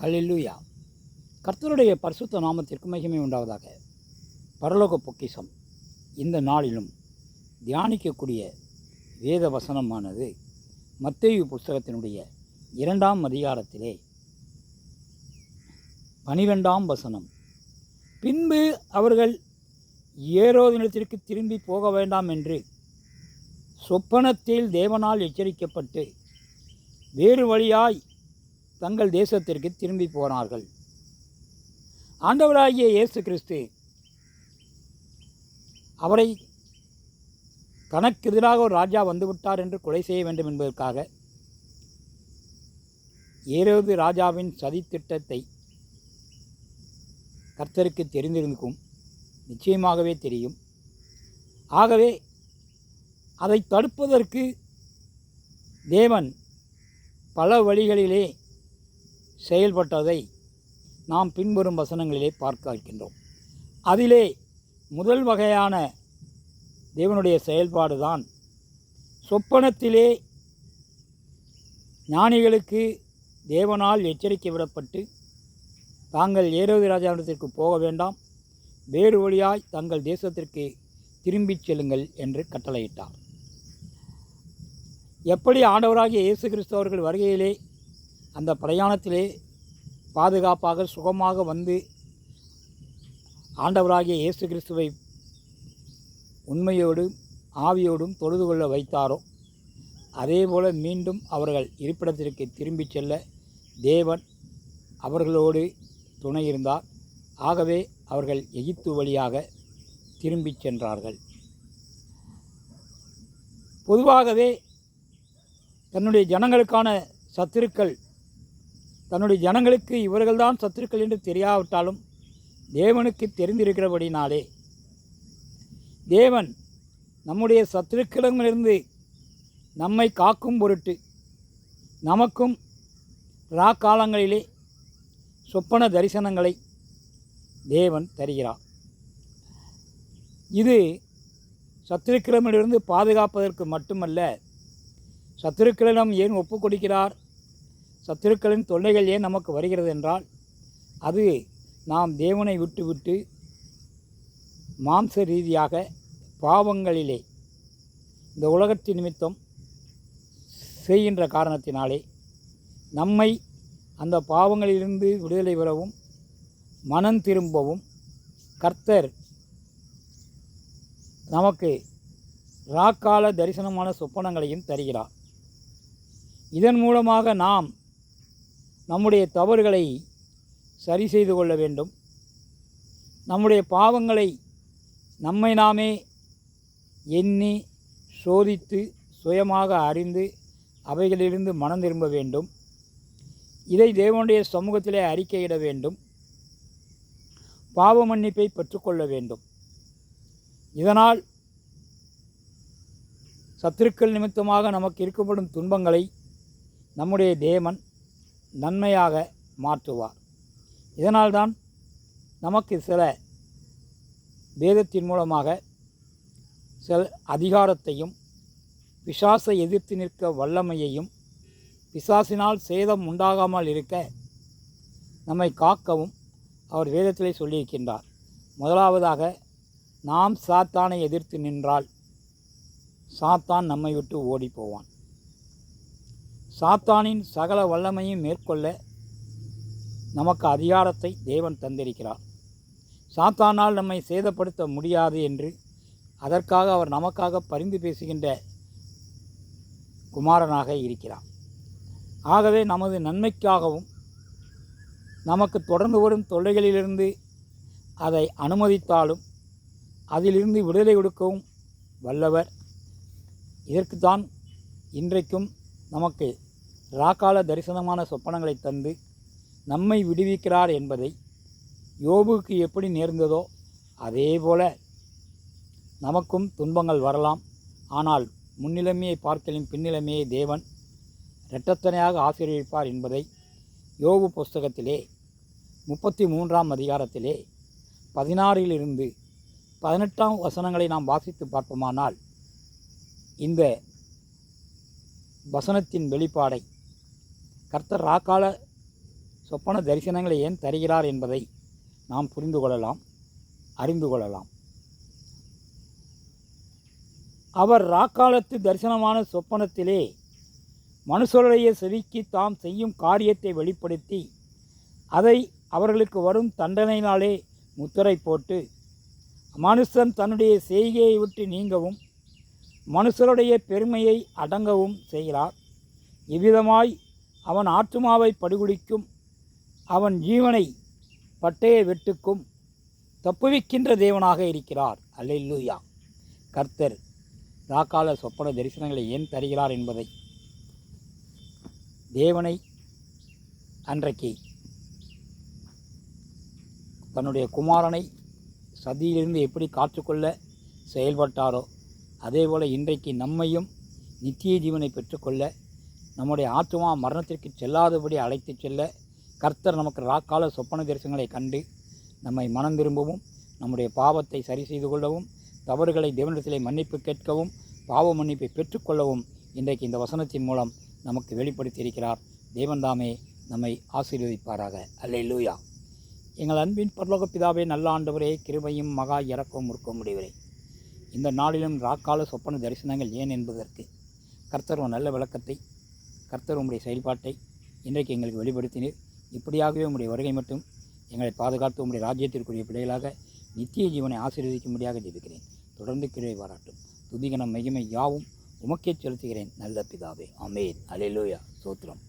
ஹல்லேலூயா. கர்த்தருடைய பரிசுத்த நாமத்திற்கு மகிமை உண்டாவதாக. பரலோக பொக்கிஷம் இந்த நாளிலும் தியானிக்கக்கூடிய வேத வசனமானது மத்தேயு புஸ்தகத்தினுடைய 2ஆம் அதிகாரத்திலே 12ஆம் வசனம். பின்பு அவர்கள் ஏரோதினத்திற்கு திரும்பி போக வேண்டாம் என்று சொப்பனத்தில் தேவனால் எச்சரிக்கப்பட்டு வேறு வழியாய் தங்கள் தேசத்திற்கு திரும்பி போனார்கள். ஆண்டவராகிய இயேசு கிறிஸ்து அவரை தனக்கு எதிராக ஒரு ராஜா வந்துவிட்டார் என்று கொலை செய்ய வேண்டும் என்பதற்காக ஏரோது ராஜாவின் சதித்திட்டத்தை கர்த்தருக்கு தெரிந்திருக்கும், நிச்சயமாகவே தெரியும். ஆகவே அதை தடுப்பதற்கு தேவன் பல வழிகளிலே செயல்பட்டதை நாம் பின்வரும் வசனங்களிலே பார்க்க இருக்கின்றோம். அதிலே முதல் வகையான தேவனுடைய செயல்பாடு தான் சொப்பனத்திலே ஞானிகளுக்கு தேவனால் எச்சரிக்கை விடப்பட்டு தாங்கள் ஏரோது ராஜாவிடத்திற்கு போக வேண்டாம், வேறு வழியாய் தங்கள் தேசத்திற்கு திரும்பிச் செல்லுங்கள் என்று கட்டளையிட்டார். எப்படி ஆண்டவராகிய இயேசு கிறிஸ்து அவர்கள் வருகையிலே அந்த பிரயாணத்திலே பாதுகாப்பாக சுகமாக வந்து ஆண்டவராகிய இயேசு கிறிஸ்துவை உண்மையோடும் ஆவியோடும் தொழுது கொள்ள வைத்தாரோ, அதேபோல் மீண்டும் அவர்கள் இருப்பிடத்திற்கு திரும்பிச் செல்ல தேவன் அவர்களோடு துணை இருந்தார். ஆகவே அவர்கள் எகிப்து வழியாக திரும்பிச் சென்றார்கள். பொதுவாகவே தன்னுடைய ஜனங்களுக்கான சத்துருக்கள், தன்னுடைய ஜனங்களுக்கு இவர்கள்தான் சத்துருக்கள் என்று தெரியாவிட்டாலும் தேவனுக்கு தெரிந்திருக்கிறபடினாலே தேவன் நம்முடைய சத்துருக்களிடமிருந்து நம்மை காக்கும் பொருட்டு நமக்கும் காலங்களிலே சொப்பன தரிசனங்களை தேவன் தருகிறார். இது சத்துருக்களிடமிருந்து பாதுகாப்பதற்கு மட்டுமல்ல, சத்துருக்களிடம் ஏன் ஒப்பு கொடுக்கிறார், சத்துருக்களின் தொல்லைகள் ஏன் நமக்கு வருகிறது என்றால், அது நாம் தேவனை விட்டு மாம்ச ரீதியாக பாவங்களிலே இந்த உலகத்தின் நிமித்தம் செய்கின்ற காரணத்தினாலே நம்மை அந்த பாவங்களிலிருந்து விடுதலை பெறவும் மனம் திரும்பவும் கர்த்தர் நமக்கு ராக்கால தரிசனமான சொப்பனங்களையும் தருகிறார். இதன் மூலமாக நாம் நம்முடைய தவறுகளை சரி செய்து கொள்ள வேண்டும். நம்முடைய பாவங்களை நம்மை நாமே எண்ணி சோதித்து சுயமாக அறிந்து அவைகளிலிருந்து மனம் திரும்ப வேண்டும். இதை தேவனுடைய சமூகத்திலே அறிக்கையிட வேண்டும். பாவ மன்னிப்பை பெற்றுக்கொள்ள வேண்டும். இதனால் சத்துருக்கள் நிமித்தமாக நமக்கு இருக்கப்படும் துன்பங்களை நம்முடைய தேவன் நன்மையாக மாற்றுவார். இதனால்தான் நமக்கு சில வேதத்தின் மூலமாக சில அதிகாரத்தையும் பிசாசை எதிர்த்து நிற்க வல்லமையையும் பிசாசினால் சேதம் உண்டாகாமல் இருக்க நம்மை காக்கவும் அவர் வேதத்திலே சொல்லியிருக்கின்றார். முதலாவதாக, நாம் சாத்தானை எதிர்த்து நின்றால் சாத்தான் நம்மை விட்டு ஓடி போவான். சாத்தானின் சகல வல்லமையும் மேற்கொள்ள நமக்கு அதிகாரத்தை தேவன் தந்திருக்கிறார். சாத்தானால் நம்மை சேதப்படுத்த முடியாது என்று அதற்காக அவர் நமக்காக பரிந்து பேசுகின்ற குமாரனாக இருக்கிறார். ஆகவே நமது நன்மைக்காகவும் நமக்கு தொடர்ந்து வரும் தொல்லைகளிலிருந்து அதை அனுமதித்தாலும் அதிலிருந்து விடுதலை கொடுக்கவும் வல்லவர். இதற்குத்தான் இன்றைக்கும் நமக்கு ராக்கால தரிசனமான சொப்பனங்களை தந்து நம்மை விடுவிக்கிறார் என்பதை யோபுக்கு எப்படி நேர்ந்ததோ அதேபோல நமக்கும் துன்பங்கள் வரலாம். ஆனால் முன்னிலைமையை பார்க்கலும் பின்னிலைமையை தேவன் இரட்டத்தனையாக ஆசீர்வதிப்பார் என்பதை யோபு புஸ்தகத்திலே 33ஆம் அதிகாரத்திலே 16 18 வசனங்களை நாம் வாசித்து பார்ப்போமானால் இந்த வசனத்தின் வெளிப்பாடை கர்த்தர் ராக்கால சொப்பன தரிசனங்களை ஏன் தருகிறார் என்பதை நாம் புரிந்து கொள்ளலாம், அறிந்து கொள்ளலாம். அவர் ராக்காலத்து தரிசனமான சொப்பனத்திலே மனுஷருடைய செவிக்கு தாம் செய்யும் காரியத்தை வெளிப்படுத்தி அதை அவர்களுக்கு வரும் தண்டனையினாலே முத்திரை போட்டு மனுஷன் தன்னுடைய செய்கையை விட்டு நீங்கவும் மனுஷருடைய பெருமையை அடங்கவும் செய்கிறார். இவ்விதமாய் அவன் ஆத்துமாவை படுகுடிக்கும் அவன் ஜீவனை பட்டய வெட்டுக்கும் தப்புவிக்கின்ற தேவனாக இருக்கிறார். அல்லேலூயா. கர்த்தர் ராக்கால சொப்பன தரிசனங்களை ஏன் தருகிறார் என்பதை தேவனை அன்றைக்கு தன்னுடைய குமாரனை சதியிலிருந்து எப்படி காத்துக்கொள்ள செயல்பட்டாரோ அதேபோல் இன்றைக்கு நம்மையும் நித்திய ஜீவனை பெற்றுக்கொள்ள நம்முடைய ஆத்துமா மரணத்திற்கு செல்லாதபடி அழைத்து செல்ல கர்த்தர் நமக்கு ராக்கால சொப்பன தரிசனங்களை கண்டு நம்மை மனம் திரும்பவும் நம்முடைய பாவத்தை சரி செய்து கொள்ளவும் தவறுகளை தேவனிடத்திலே மன்னிப்பு கேட்கவும் பாவ மன்னிப்பை பெற்றுக்கொள்ளவும் இன்றைக்கு இந்த வசனத்தின் மூலம் நமக்கு வெளிப்படுத்தியிருக்கிறார். தேவன்தாமே நம்மை ஆசீர்வதிப்பாராக. அல்லேலூயா. எங்கள் அன்பின் பரலோக பிதாவே, நல்ல ஆண்டவரே, கிருபையும் மகா இரக்கம் முறுக்க முடிவரே, இந்த நாளிலும் ராக்கால சொப்பன தரிசனங்கள் ஏன் என்பதற்கு கர்த்தர் நல்ல விளக்கத்தை, கர்த்தர் உம்முடைய செயல்பாட்டை இன்றைக்கு எங்களுக்கு வெளிப்படுத்தினீர். இப்படியாகவே உம்முடைய வருகை மட்டும் எங்களை பாதுகாத்து உம்முடைய ராஜ்யத்திற்குரிய பிள்ளைகளாக நித்திய ஜீவனை ஆசீர்வதிக்கும்படியாக ஜெபிக்கிறேன். தொடர்ந்து கிருபை பாராட்டும். துதிகனம் மகிமை யாவும் உமக்கே செலுத்துகிறேன் நல்ல பிதாவே. ஆமென். அல்லேலூயா. ஸ்தோத்திரம்.